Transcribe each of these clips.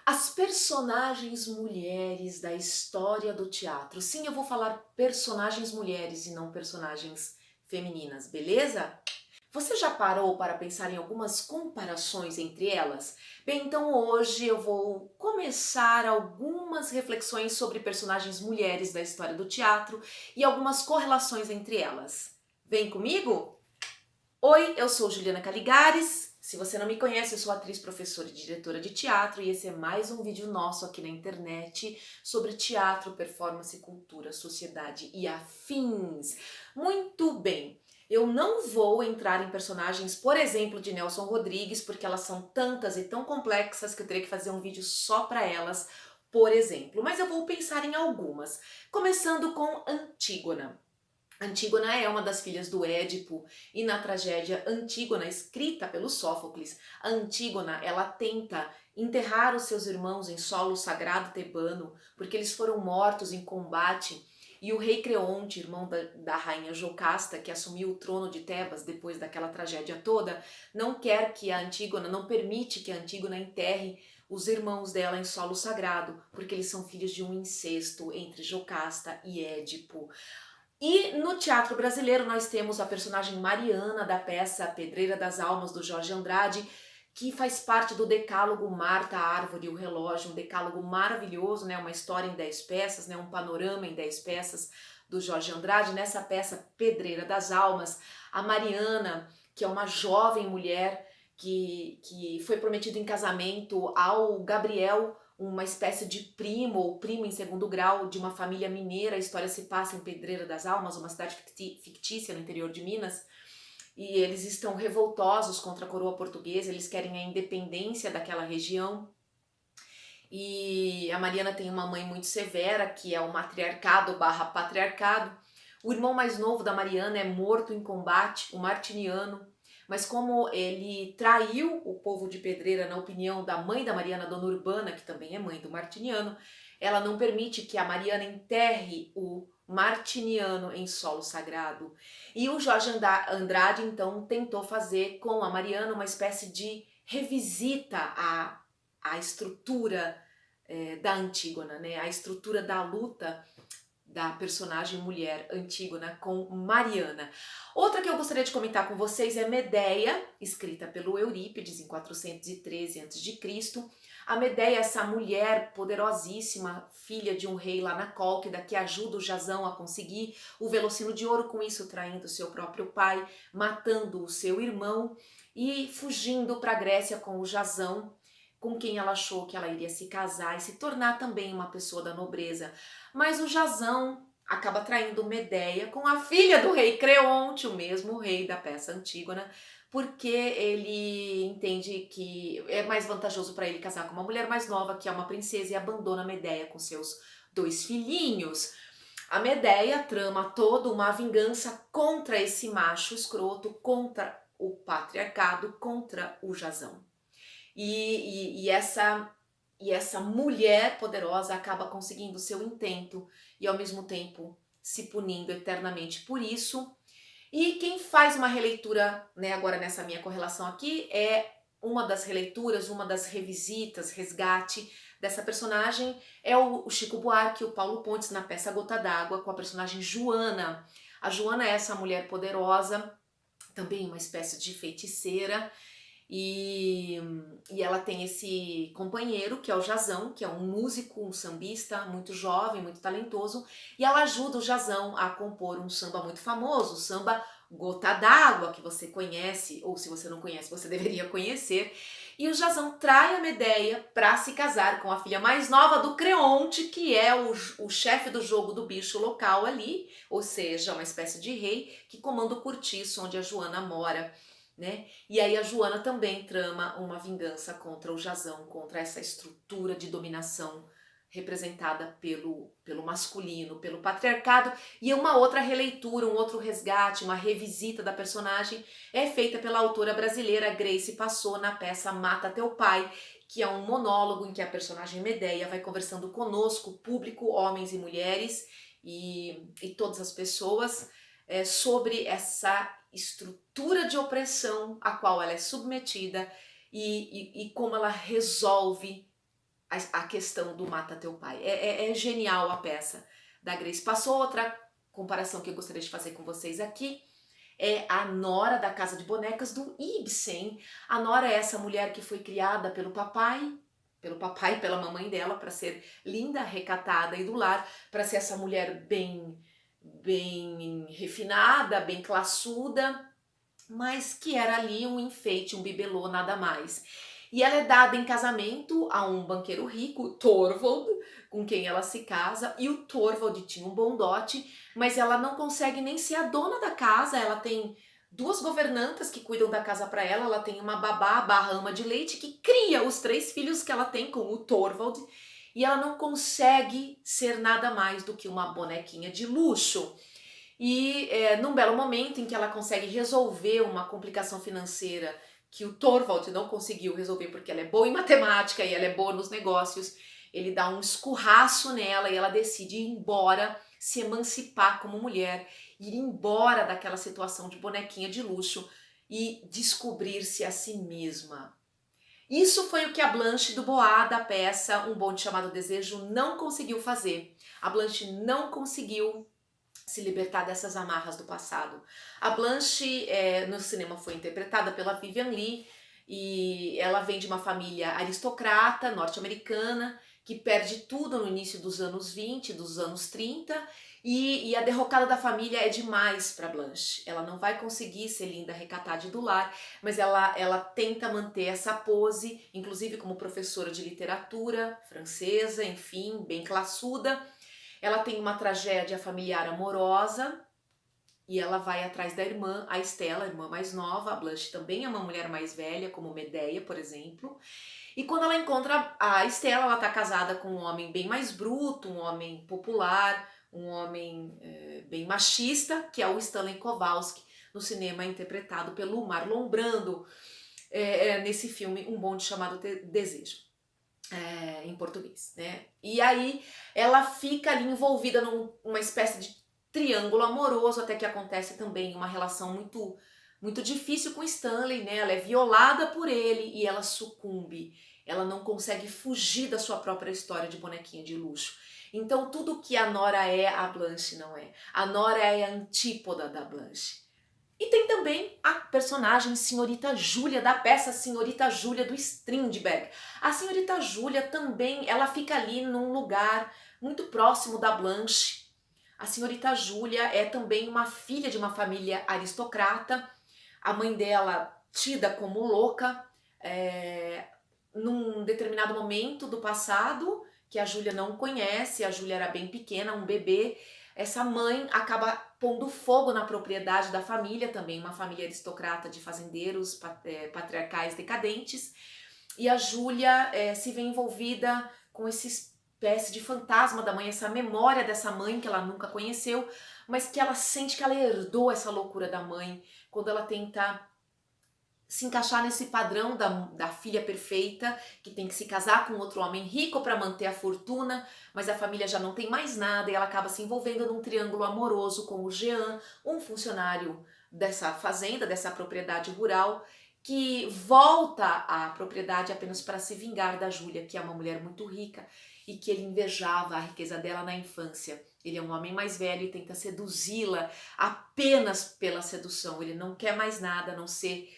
As personagens mulheres da história do teatro. Sim, eu vou falar personagens mulheres e não personagens femininas, beleza? Você já parou para pensar em algumas comparações entre elas? Bem, então hoje eu vou começar algumas reflexões sobre personagens mulheres da história do teatro e algumas correlações entre elas. Vem comigo? Oi, eu sou Juliana Caligares. Se você não me conhece, eu sou atriz, professora e diretora de teatro e esse é mais um vídeo nosso aqui na internet sobre teatro, performance, cultura, sociedade e afins. Muito bem, eu não vou entrar em personagens, por exemplo, de Nelson Rodrigues, porque elas são tantas e tão complexas que eu teria que fazer um vídeo só para elas, por exemplo. Mas eu vou pensar em algumas, começando com Antígona. Antígona é uma das filhas do Édipo e na tragédia Antígona, escrita pelo Sófocles, a Antígona ela tenta enterrar os seus irmãos em solo sagrado tebano porque eles foram mortos em combate e o rei Creonte, irmão da rainha Jocasta, que assumiu o trono de Tebas depois daquela tragédia toda, não quer que a Antígona, não permite que a Antígona enterre os irmãos dela em solo sagrado, porque eles são filhos de um incesto entre Jocasta e Édipo. E no teatro brasileiro nós temos a personagem Mariana da peça Pedreira das Almas do Jorge Andrade, que faz parte do decálogo Marta, a Árvore e o Relógio, um decálogo maravilhoso, né? Uma história em 10 peças, né? Um panorama em 10 peças do Jorge Andrade. Nessa peça Pedreira das Almas, a Mariana, que é uma jovem mulher que foi prometida em casamento ao Gabriel, uma espécie de primo ou primo em segundo grau de uma família mineira. A história se passa em Pedreira das Almas, uma cidade fictícia no interior de Minas. E eles estão revoltosos contra a coroa portuguesa, eles querem a independência daquela região. E a Mariana tem uma mãe muito severa, que é o matriarcado barra patriarcado. O irmão mais novo da Mariana é morto em combate, o Martiniano, mas como ele traiu o povo de Pedreira, na opinião da mãe da Mariana, Dona Urbana, que também é mãe do Martiniano, ela não permite que a Mariana enterre o Martiniano em solo sagrado. E o Jorge Andrade, então, tentou fazer com a Mariana uma espécie de revisita à estrutura da Antígona, né? A estrutura da luta da personagem mulher Antígona com Mariana. Outra que eu gostaria de comentar com vocês é Medeia, escrita pelo Eurípides em 413 a.C. A Medeia é essa mulher poderosíssima, filha de um rei lá na Cólquida, que ajuda o Jasão a conseguir o Velocino de Ouro, com isso traindo seu próprio pai, matando o seu irmão e fugindo para a Grécia com o Jasão, com quem ela achou que ela iria se casar e se tornar também uma pessoa da nobreza. Mas o Jasão acaba traindo Medeia com a filha do rei Creonte, o mesmo rei da peça Antígona, porque ele entende que é mais vantajoso para ele casar com uma mulher mais nova, que é uma princesa, e abandona Medeia com seus dois filhinhos. A Medeia trama toda uma vingança contra esse macho escroto, contra o patriarcado, contra o Jasão. E essa mulher poderosa acaba conseguindo seu intento e ao mesmo tempo se punindo eternamente por isso. E quem faz uma releitura, né, agora nessa minha correlação aqui, é uma das releituras, uma das revisitas, resgate dessa personagem é o Chico Buarque, o Paulo Pontes na peça Gota d'Água, com a personagem Joana. A Joana é essa mulher poderosa, também uma espécie de feiticeira, e, e ela tem esse companheiro, que é o Jazão, que é um músico, um sambista muito jovem, muito talentoso, e ela ajuda o Jazão a compor um samba muito famoso, o samba Gota d'Água, que você conhece, ou se você não conhece, você deveria conhecer. E o Jazão trai a Medeia para se casar com a filha mais nova do Creonte, que é o chefe do jogo do bicho local ali, ou seja, uma espécie de rei que comanda o cortiço onde a Joana mora, né? E aí a Joana também trama uma vingança contra o Jazão, contra essa estrutura de dominação representada pelo masculino, pelo patriarcado. E uma outra releitura, um outro resgate, uma revisita da personagem é feita pela autora brasileira Grace Passou na peça Mata Teu Pai, que é um monólogo em que a personagem Medeia vai conversando conosco, público, homens e mulheres, e todas as pessoas, sobre essa estrutura de opressão a qual ela é submetida e como ela resolve a questão do mata teu pai. É genial a peça da Grace. Passou outra comparação que eu gostaria de fazer com vocês aqui. É a Nora da Casa de Bonecas do Ibsen. A Nora é essa mulher que foi criada pelo papai e pela mamãe dela para ser linda, recatada e do lar, para ser essa mulher bem refinada, bem classuda, mas que era ali um enfeite, um bibelô, nada mais. E ela é dada em casamento a um banqueiro rico, Thorvald, com quem ela se casa, e o Thorvald tinha um bom dote, mas ela não consegue nem ser a dona da casa. Ela tem duas governantas que cuidam da casa para ela tem uma babá barra ama de leite que cria os 3 filhos que ela tem com o Thorvald, e ela não consegue ser nada mais do que uma bonequinha de luxo. E num belo momento em que ela consegue resolver uma complicação financeira que o Thorvald não conseguiu resolver porque ela é boa em matemática e ela é boa nos negócios, ele dá um escurraço nela e ela decide ir embora, se emancipar como mulher, ir embora daquela situação de bonequinha de luxo e descobrir-se a si mesma. Isso foi o que a Blanche do Bois, da peça Um Bonde Chamado Desejo, não conseguiu fazer. A Blanche não conseguiu se libertar dessas amarras do passado. A Blanche no cinema foi interpretada pela Vivien Leigh e ela vem de uma família aristocrata norte-americana que perde tudo no início dos anos 20, dos anos 30, e a derrocada da família é demais para Blanche. Ela não vai conseguir ser linda, recatada e do lar, mas ela tenta manter essa pose, inclusive como professora de literatura francesa, enfim, bem classuda. Ela tem uma tragédia familiar amorosa e ela vai atrás da irmã, a Estela, a irmã mais nova. A Blanche também é uma mulher mais velha, como Medea, por exemplo. E quando ela encontra a Estela, ela está casada com um homem bem mais bruto, um homem popular, um homem bem machista, que é o Stanley Kowalski, no cinema interpretado pelo Marlon Brando, nesse filme Um Bonde Chamado Desejo. Em português, né? E aí ela fica ali envolvida numa espécie de triângulo amoroso, até que acontece também uma relação muito difícil com Stanley, né? Ela é violada por ele e ela sucumbe. Ela não consegue fugir da sua própria história de bonequinha de luxo. Então tudo que a Nora é, a Blanche não é. A Nora é a antípoda da Blanche. E tem também a personagem Senhorita Júlia, da peça Senhorita Júlia, do Strindberg. A Senhorita Júlia também, ela fica ali num lugar muito próximo da Blanche. A Senhorita Júlia é também uma filha de uma família aristocrata. A mãe dela, tida como louca, num determinado momento do passado, que a Júlia não conhece, a Júlia era bem pequena, um bebê, essa mãe acaba pondo fogo na propriedade da família, também uma família aristocrata de fazendeiros patriarcais decadentes, e a Júlia se vê envolvida com essa espécie de fantasma da mãe, essa memória dessa mãe que ela nunca conheceu, mas que ela sente que ela herdou essa loucura da mãe quando ela tenta se encaixar nesse padrão da filha perfeita, que tem que se casar com outro homem rico para manter a fortuna, mas a família já não tem mais nada e ela acaba se envolvendo num triângulo amoroso com o Jean, um funcionário dessa fazenda, dessa propriedade rural, que volta à propriedade apenas para se vingar da Júlia, que é uma mulher muito rica e que ele invejava a riqueza dela na infância. Ele é um homem mais velho e tenta seduzi-la apenas pela sedução. Ele não quer mais nada a não ser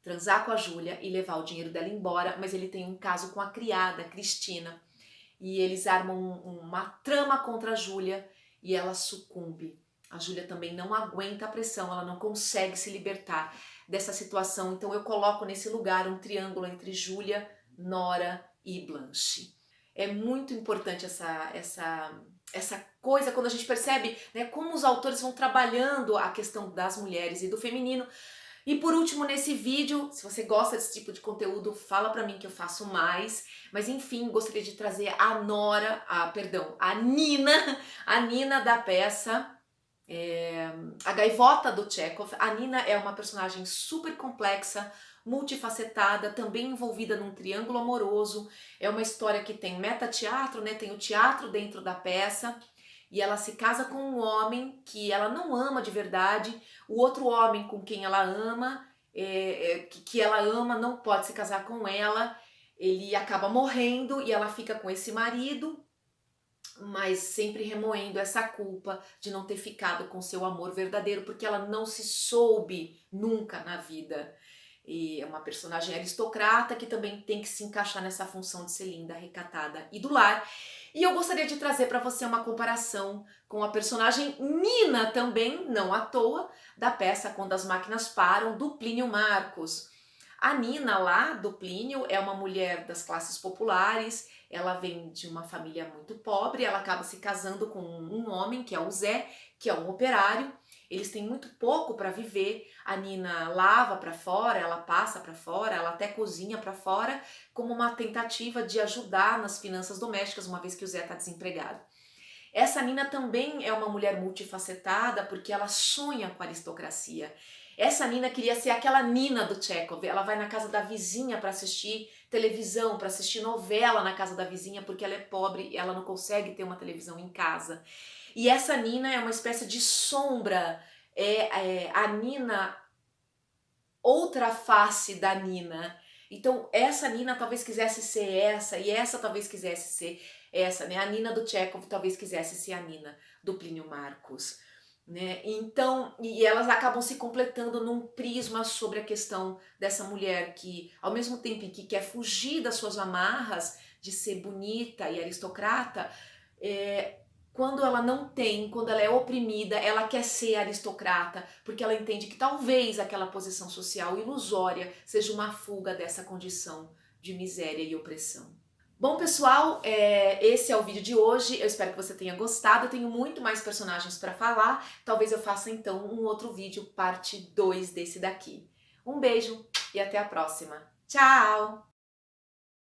transar com a Júlia e levar o dinheiro dela embora, mas ele tem um caso com a criada, Cristina, e eles armam uma trama contra a Júlia e ela sucumbe. A Júlia também não aguenta a pressão, ela não consegue se libertar dessa situação, então eu coloco nesse lugar um triângulo entre Júlia, Nora e Blanche. É muito importante essa coisa, quando a gente percebe, né, como os autores vão trabalhando a questão das mulheres e do feminino. E por último, nesse vídeo, se você gosta desse tipo de conteúdo, fala pra mim que eu faço mais. Mas enfim, gostaria de trazer a Nina da peça, A Gaivota do Chekhov. A Nina é uma personagem super complexa, multifacetada, também envolvida num triângulo amoroso. É uma história que tem metateatro, né? Tem o teatro dentro da peça. E ela se casa com um homem que ela não ama de verdade. O outro homem com quem ela ama, que ela ama, não pode se casar com ela. ele acaba morrendo e ela fica com esse marido, mas sempre remoendo essa culpa de não ter ficado com seu amor verdadeiro, porque ela não se soube nunca na vida. E é uma personagem aristocrata que também tem que se encaixar nessa função de ser linda, recatada e do lar. E eu gostaria de trazer para você uma comparação com a personagem Nina também, não à toa, da peça Quando as Máquinas Param, do Plínio Marcos. A Nina lá do Plínio é uma mulher das classes populares, ela vem de uma família muito pobre, ela acaba se casando com um homem, que é o Zé, que é um operário. Eles têm muito pouco para viver. A Nina lava para fora, ela passa para fora, ela até cozinha para fora, como uma tentativa de ajudar nas finanças domésticas, uma vez que o Zé está desempregado. Essa Nina também é uma mulher multifacetada porque ela sonha com a aristocracia. Essa Nina queria ser aquela Nina do Chekhov. Ela vai na casa da vizinha para assistir televisão, para assistir novela na casa da vizinha, porque ela é pobre e ela não consegue ter uma televisão em casa. E essa Nina é uma espécie de sombra, é a Nina, outra face da Nina. Então, essa Nina talvez quisesse ser essa, e essa talvez quisesse ser essa, né? A Nina do Chekhov talvez quisesse ser a Nina do Plínio Marcos, né? Então, e elas acabam se completando num prisma sobre a questão dessa mulher que, ao mesmo tempo em que quer fugir das suas amarras de ser bonita e aristocrata, é, quando ela não tem, quando ela é oprimida, ela quer ser aristocrata, porque ela entende que talvez aquela posição social ilusória seja uma fuga dessa condição de miséria e opressão. Bom, pessoal, esse é o vídeo de hoje. Eu espero que você tenha gostado. Eu tenho muito mais personagens para falar. Talvez eu faça então um outro vídeo, parte 2 desse daqui. Um beijo e até a próxima. Tchau!